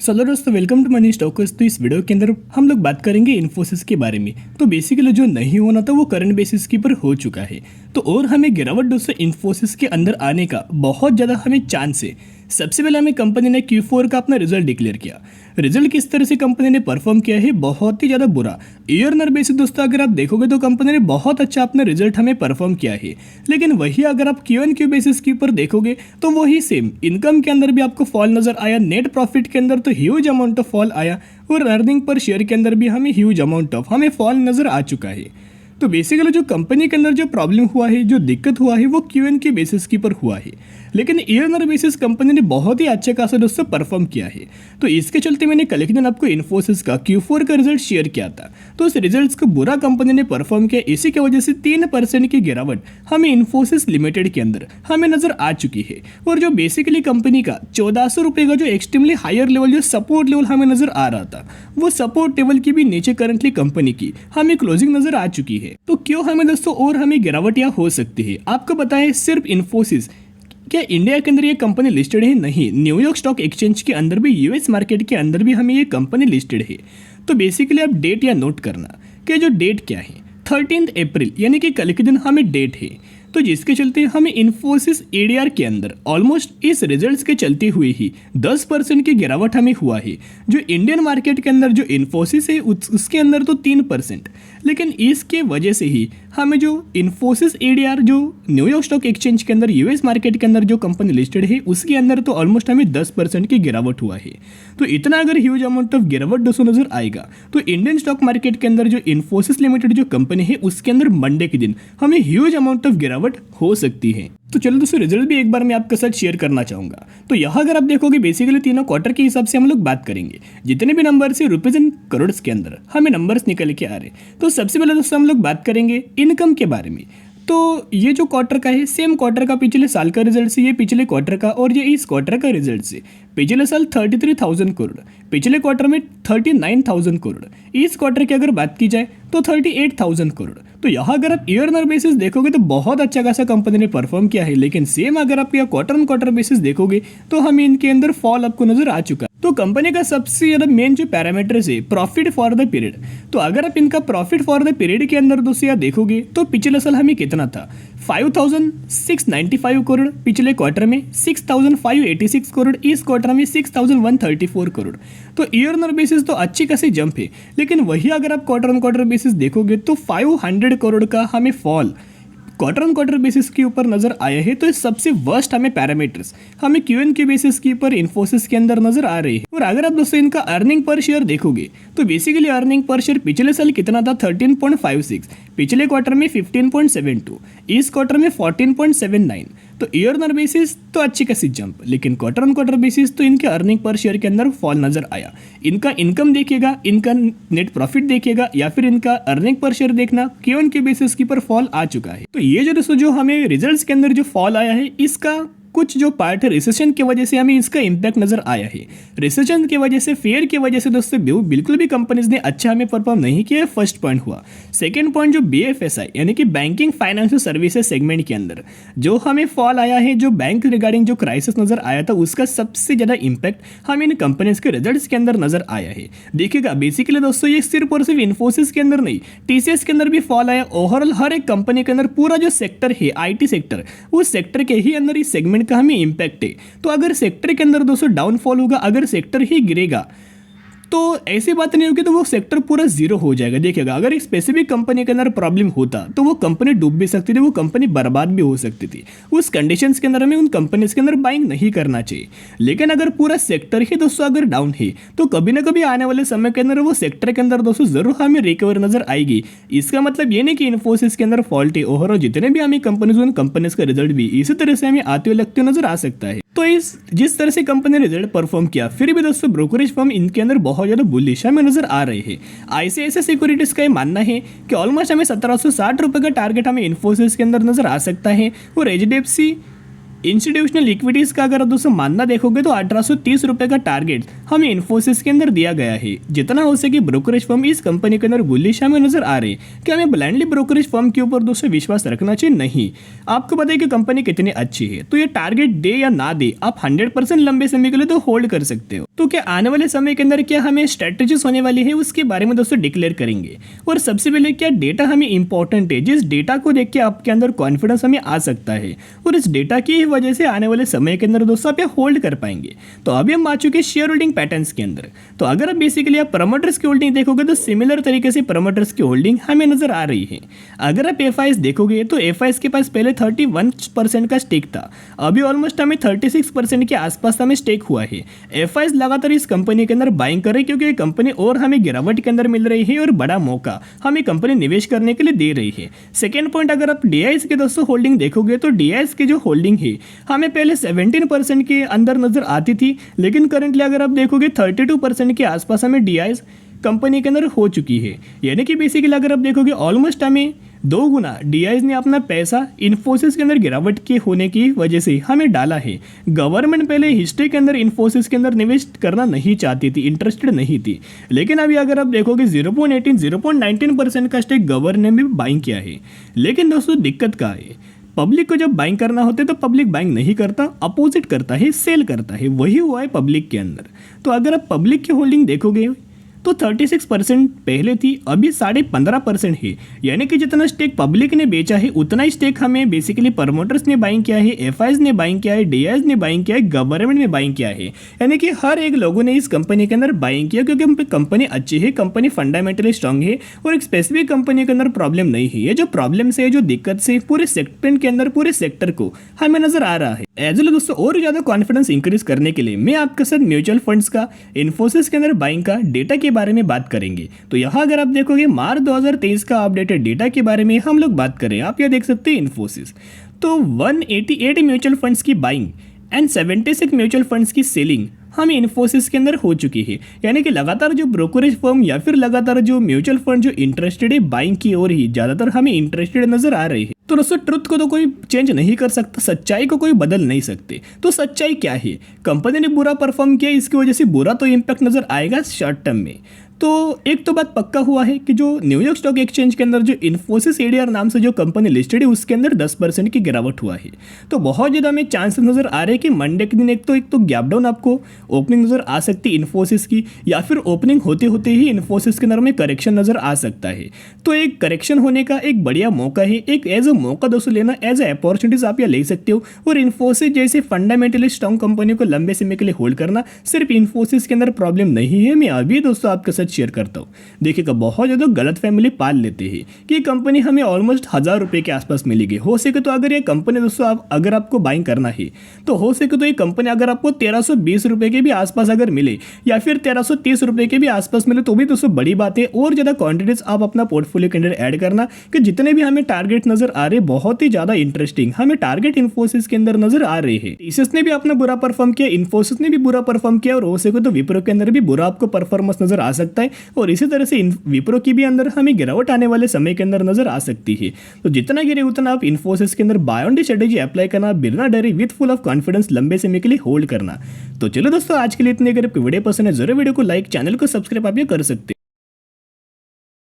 Hello दोस्तों, welcome to money stalkers. तो इस वीडियो के अंदर हम लोग बात करेंगे इन्फोसिस के बारे में। तो बेसिकली जो नहीं होना था वो करंट बेसिस के ऊपर हो चुका है। तो और हमें गिरावट दोस्तों इन्फोसिस के अंदर आने का बहुत ज़्यादा हमें चांस है। सबसे पहले हमें कंपनी ने Q4 का अपना रिजल्ट डिक्लेयर किया। रिजल्ट किस तरह से कंपनी ने परफॉर्म किया है, बहुत ही ज़्यादा बुरा। ईयर बेसिस दोस्तों अगर आप देखोगे तो कंपनी ने बहुत अच्छा अपना रिजल्ट हमें परफॉर्म किया है। लेकिन वही अगर आप Q1Q बेसिस के ऊपर देखोगे तो वही सेम इनकम के अंदर भी आपको फॉल नजर आया, नेट प्रॉफिट के अंदर तो ह्यूज अमाउंट ऑफ फॉल आया और अर्निंग पर शेयर के अंदर भी हमें ह्यूज अमाउंट ऑफ हमें फॉल नजर आ चुका है। तो बेसिकली जो कंपनी के अंदर जो प्रॉब्लम हुआ है, जो दिक्कत हुआ है, वो Q1 के बेसिस के ऊपर हुआ है। लेकिन ईयर बेसिस कंपनी ने बहुत ही अच्छे खासा दोस्तों परफॉर्म किया है। तो इसके चलते मैंने कल के दिन आपको इन्फोसिस का Q4 का रिजल्ट शेयर किया था। तो उस रिजल्ट्स को बुरा कंपनी ने परफॉर्म किया, इसी की वजह से 3% की गिरावट हमें इन्फोसिस लिमिटेड के अंदर हमें नजर आ चुकी है। और जो बेसिकली कंपनी का 1400 रुपये का जो एक्सट्रीमली हायर लेवल, जो सपोर्ट लेवल हमें नजर आ रहा था, वो सपोर्ट लेवल की भी नीचे करंटली कंपनी की हमें क्लोजिंग नजर आ चुकी है। तो क्यों हमें दोस्तों और हमें गिरावट या हो सकती है? आपको बताएं, सिर्फ इन्फोसिस क्या इंडिया के अंदर ये कंपनी लिस्टेड है? नहीं, न्यूयॉर्क स्टॉक एक्सचेंज के अंदर भी, यूएस मार्केट के अंदर भी हमें ये कंपनी लिस्टेड है। तो बेसिकली आप डेट या नोट करना कि जो डेट क्या है, 13 अप्रैल यानी कि कल के दिन हमें डेट है। तो जिसके चलते हमें इन्फोसिस एडीआर के अंदर ऑलमोस्ट इस रिजल्ट्स के चलते हुए ही 10% की गिरावट हमें हुआ है। जो इंडियन मार्केट के अंदर जो इन्फोसिस है उसके अंदर तो 3%, लेकिन इसके वजह से ही हमें जो इन्फोसिस एडीआर जो न्यूयॉर्क स्टॉक एक्सचेंज के अंदर, यूएस मार्केट के अंदर जो कंपनी लिस्टेड है, उसके अंदर तो ऑलमोस्ट हमें 10% की गिरावट हुआ है। तो इतना अगर ह्यूज अमाउंट ऑफ गिरावट दोस्तों नजर आएगा तो इंडियन स्टॉक मार्केट के अंदर जो इन्फोसिस लिमिटेड जो कंपनी है उसके अंदर मंडे के दिन हमें ह्यूज अमाउंट ऑफ गिरावट हो सकती है। तो चलो दोस्तों, रिजल्ट भी एक बार मैं आपके साथ शेयर करना चाहूंगा। तो यहाँ अगर आप देखोगे बेसिकली तीनों क्वार्टर के हिसाब से हम लोग बात करेंगे। जितने भी नंबर है रुपीज एंड करोड़ के अंदर हमें नंबर्स निकल के आ रहे। तो सबसे पहले दोस्तों हम लोग बात करेंगे इनकम के बारे में। तो ये जो क्वार्टर का है, सेम क्वार्टर का पिछले साल का रिजल्ट से, ये पिछले क्वार्टर का, और ये इस क्वार्टर का रिजल्ट से। पिछले साल 33,000 करोड़, पिछले क्वार्टर में 39,000 करोड़, इस क्वार्टर की अगर बात की जाए तो 38,000 करोड़। तो यहाँ अगर आप ईयर बेसिस देखोगे तो बहुत अच्छा खासा कंपनी ने परफॉर्म किया है। लेकिन सेम अगर आप यहाँ क्वार्टर ऑन क्वार्टर बेसिस देखोगे तो हमें इनके अंदर फॉल आपको नजर आ चुका है। तो कंपनी का सबसे ज्यादा मेन जो पैरामीटर्स है, प्रॉफिट फॉर द पीरियड। तो अगर आप इनका प्रॉफिट फॉर द पीरियड के अंदर दोस्तों यहाँ देखोगे तो पिछले साल हमें कितना था, 5,695 करोड़, पिछले क्वार्टर में 6,586 करोड़, इस क्वार्टर में 6,134 करोड़। तो ईयर बेसिस तो अच्छी खासी जंप है। लेकिन वही अगर आप क्वार्टर ऑन क्वार्टर बेसिस देखोगे तो 500 करोड़ का हमें fall quarter on quarter basis के ऊपर नजर आया है। तो इस सबसे वर्स्ट हमें पैरामीटर्स हमें Q1 के बेसिस के ऊपर इन्फोसिस के अंदर नजर आ रही है। और अगर आप दोस्तों इनका अर्निंग पर शेयर देखोगे तो बेसिकली अर्निंग पर शेयर पिछले साल कितना था, 13.56, पिछले क्वार्टर में 15.72, इस क्वार्टर में 14.79। तो ईयर बेसिस तो अच्छी खासी जंप, लेकिन क्वार्टर ऑन क्वार्टर बेसिस तो इनके अर्निंग पर शेयर के अंदर फॉल नजर आया। इनका इनकम देखिएगा, इनका नेट प्रॉफिट देखिएगा, या फिर इनका अर्निंग पर शेयर देखना, Q1 के बेसिस के पर फॉल आ चुका है। तो ये जो दोस्तों जो हमें रिजल्ट्स के अंदर जो फॉल आया है, इसका कुछ जो पार्ट है रिसेशन की वजह से हमें इसका इंपैक्ट नजर आया है। रिसेशन की वजह से, फेयर की वजह से दोस्तों बिल्कुल भी कंपनीज ने अच्छा हमें परफॉर्म नहीं किया, फर्स्ट पॉइंट हुआ। सेकंड पॉइंट, जो BFSI यानी कि बैंकिंग फाइनेंशियल सर्विसेज सेगमेंट के अंदर जो हमें फॉल आया है, जो बैंक रिगार्डिंग जो क्राइसिस नजर आया था, उसका सबसे ज्यादा इंपैक्ट हमें इन कंपनीज के रिजल्ट्स के अंदर नजर आया है। देखिएगा बेसिकली दोस्तों ये सिर्फ और सिर्फ इन्फोसिस के अंदर नहीं, TCS के अंदर भी फॉल आया। ओवरऑल हर एक कंपनी के अंदर पूरा जो सेक्टर है, IT सेक्टर, उस सेक्टर के ही अंदर इस सेगमेंट का हमें इंपैक्ट है। तो अगर सेक्टर के अंदर दोस्तों डाउनफॉल होगा, अगर सेक्टर ही गिरेगा तो ऐसी बात नहीं होगी, तो वो सेक्टर पूरा जीरो हो जाएगा। देखिएगा अगर एक स्पेसिफिक कंपनी के अंदर प्रॉब्लम होता तो वो कंपनी डूब भी सकती थी, वो कंपनी बर्बाद भी हो सकती थी। उस कंडीशंस के अंदर हमें उन कंपनीज के अंदर बाइंग नहीं करना चाहिए। लेकिन अगर पूरा सेक्टर ही दोस्तों अगर डाउन है तो कभी ना कभी आने वाले समय के अंदर वो सेक्टर के अंदर दोस्तों जरूर हमें रिकवर नजर आएगी। इसका मतलब ये नहीं कि इन्फोसिस के अंदर फॉल्ट है। ओवरऑल जितने भी हमें कंपनीज, उन कंपनीज का रिजल्ट भी इसी तरह से हमें आते हुए लगते हुए नजर आ सकता है। तो जिस तरह से कंपनी ने रिजल्ट परफॉर्म किया, फिर भी दोस्तों ब्रोकरेज फर्म इनके अंदर बहुत ज्यादा बुलिश हमें नजर आ रहे हैं। ICICI सिक्योरिटीज का ये मानना है कि ऑलमोस्ट हमें 1760 रुपए का टारगेट हमें इन्फोसिस के अंदर नजर आ सकता है। और HDFC इंस्टीट्यूशनल इक्विटीज का अगर आप दोस्तों मानना देखोगे तो 1830 रुपए का टारगेट हमें इन्फोसिस के अंदर दिया गया है। जितना हो सके ब्रोकरेज फर्म इस कंपनी के अंदर बुलिश हमें नजर आ रहे हैं कि हमें ब्लाइंडली ब्रोकरेज फर्म के ऊपर दोस्तों विश्वास रखना चाहिए। नहीं, आपको पता है कि कंपनी कितनी अच्छी है, तो ये टारगेट दे या ना दे आप 100% लंबे समय के लिए तो होल्ड कर सकते हो। तो क्या आने वाले समय के अंदर क्या हमें स्ट्रेटेजीज होने वाली है उसके बारे में दोस्तों डिक्लेयर करेंगे। और सबसे पहले क्या डेटा हमें इंपॉर्टेंट है, जिस डेटा को देख के आपके अंदर कॉन्फिडेंस हमें आ सकता है और इस डेटा की वजह से आने वाले समय के अंदर दोस्तों आप ये होल्ड कर पाएंगे। तो अभी हम आ चुके हैं शेयर होल्डिंग पैटर्न्स के अंदर। तो अगर आप बेसिकली आप प्रमोटर्स की होल्डिंग देखोगे तो सिमिलर तरीके से प्रमोटर्स की होल्डिंग हमें नजर आ रही है। अगर आप एफआईएस देखोगे तो एफआईएस के पास पहले 31% का स्टेक था, अभी ऑलमोस्ट हमें 36% के आसपास हमें स्टेक हुआ है। एफआईएस लगातार इस कंपनी के अंदर बाइंग कर रही है क्योंकि ये कंपनी और हमें गिरावट के अंदर मिल रही है और बड़ा मौका हमें कंपनी निवेश करने के लिए दे रही है। सेकेंड पॉइंट, अगर आप डीआईएस के दोस्तों होल्डिंग देखोगे तो डीआईएस की जो होल्डिंग है हमें पहले 17% के अंदर नजर आती थी, लेकिन करंटली अगर आप देखोगे 32% के आसपास हमें डीआईएस कंपनी के अंदर हो चुकी है। यानी कि बेसिकली अगर आप देखोगे ऑलमोस्ट हमें 2 गुना डीआईएस ने अपना पैसा इन्फोसिस के अंदर गिरावट के होने की वजह से हमें डाला है। गवर्नमेंट पहले हिस्ट्री के अंदर इन्फोसिस के अंदर निवेश करना नहीं चाहती थी, इंटरेस्टेड नहीं थी, लेकिन अभी अगर आप देखोगे 0.19% का स्टेक गवर्नमेंट ने भी बाइंग किया है। लेकिन दोस्तों दिक्कत क्या है, पब्लिक को जब बाइंग करना होता है तो पब्लिक बाइंग नहीं करता, अपोजिट करता है, सेल करता है। वही हुआ है पब्लिक के अंदर। तो अगर आप पब्लिक की होल्डिंग देखोगे तो 36% पहले थी, अभी 15.5% है। यानी कि जितना स्टेक पब्लिक ने बेचा है उतना ही स्टेक हमें बेसिकली प्रमोटर्स ने बाइंग किया है, एफआईएस ने बाइंग किया है, डीआईएस ने बाइंग किया है, गवर्नमेंट ने बाइंग किया है। यानी कि हर एक लोगों ने इस कंपनी के अंदर बाइंग किया क्योंकि कंपनी अच्छी है, कंपनी फंडामेंटली स्ट्रांग है और एक स्पेसिफिक कंपनी के अंदर प्रॉब्लम नहीं है। ये जो प्रॉब्लम से, जो दिक्कत से पूरे सेगमेंट के अंदर पूरे सेक्टर को हमें नजर आ रहा है। एज वेल दोस्तों और ज़्यादा कॉन्फिडेंस इंक्रीज करने के लिए मैं आपके साथ म्यूचुअल फंड्स का, इन्फोसिस के अंदर बाइंग का डेटा के बारे में बात करेंगे। तो यहाँ अगर आप देखोगे मार्च 2023 का अपडेटेड डेटा के बारे में हम लोग बात करें, आप यह देख सकते हैं इन्फोसिस तो 188 म्यूचुअल फंड्स की बाइंग एंड 76 म्यूचुअल फंड्स की सेलिंग हमें इन्फोसिस के अंदर हो चुकी है। यानी कि लगातार जो ब्रोकरेज फर्म या फिर लगातार जो म्यूचुअल फंड जो इंटरेस्टेड है बाइंग की ओर ही ज़्यादातर हमें इंटरेस्टेड नजर आ रही है। तो दोस्तों ट्रुथ को तो कोई चेंज नहीं कर सकता, सच्चाई को कोई बदल नहीं सकते। तो सच्चाई क्या है, कंपनी ने बुरा परफॉर्म किया, इसकी वजह से बुरा तो इम्पैक्ट नजर आएगा शॉर्ट टर्म में। तो एक तो बात पक्का हुआ है कि जो न्यूयॉर्क स्टॉक एक्सचेंज के अंदर जो इन्फोसिस एडीआर नाम से जो कंपनी लिस्टेड है उसके अंदर 10% की गिरावट हुआ है। तो बहुत ज़्यादा हमें चांसेस नजर आ रहे हैं कि मंडे के दिन एक तो गैप डाउन आपको ओपनिंग नजर आ सकती है इन्फोसिस की, या फिर ओपनिंग होते होते ही इन्फोसिस के अंदर में करेक्शन नजर आ सकता है। तो एक करेक्शन होने का एक बढ़िया मौका है, एक एज अ मौका दोस्तों लेना, एज अ अपॉर्चुनिटीज आप यह ले सकते हो। और इन्फोसिस जैसे फंडामेंटली स्ट्रॉन्ग कंपनी को लंबे समय के लिए होल्ड करना सिर्फ इन्फोसिस के अंदर प्रॉब्लम नहीं है। मैं अभी दोस्तों आपके साथ शेयर करता हूँ। देखिएगा बहुत ज़्यादा गलत फैमिली पाल लेते हैं कि कंपनी हमें ऑलमोस्ट 1000 रुपये के आसपास मिलेगी। हो सके तो अगर ये कंपनी दोस्तों अगर आपको बाइंग करना है तो हो सके तो ये कंपनी अगर आपको 1320 रुपये के भी आसपास अगर मिले या फिर 1330 रुपये के भी आसपास मिले तो भी दोस्तों बड़ी बात है। और ज़्यादा क्वांटिटीज आप अपना पोर्टफोलियो के अंदर ऐड करना कि जितने भी हमें टारगेट नजर आ रहे बहुत ही ज़्यादा इंटरेस्टिंग हमें टारगेट इन्फोसिस के अंदर नजर आ रहे हैं। टीसीएस ने भी अपना बुरा परफॉर्म किया, इन्फोसिस ने भी बुरा परफॉर्म किया और हो सके तो विप्रो के अंदर भी बुरा आपको परफॉर्मेंस नजर आ सकता है। और इसी तरह से विप्रो की भी अंदर हमें गिरावट आने वाले समय के अंदर नजर आ सकती है। तो जितना गिरे उतना आप इन्फोसिस के अंदर buy on the strategy apply करना, बिना डरे विद फुल ऑफ कॉन्फिडेंस लंबे समय के लिए होल्ड करना। तो चलो दोस्तों आज के लिए इतने, अगर आपको वीडियो पसंद है जरूर वीडियो को लाइक, चैनल को सब्सक्राइब आप ये कर सकते हैं।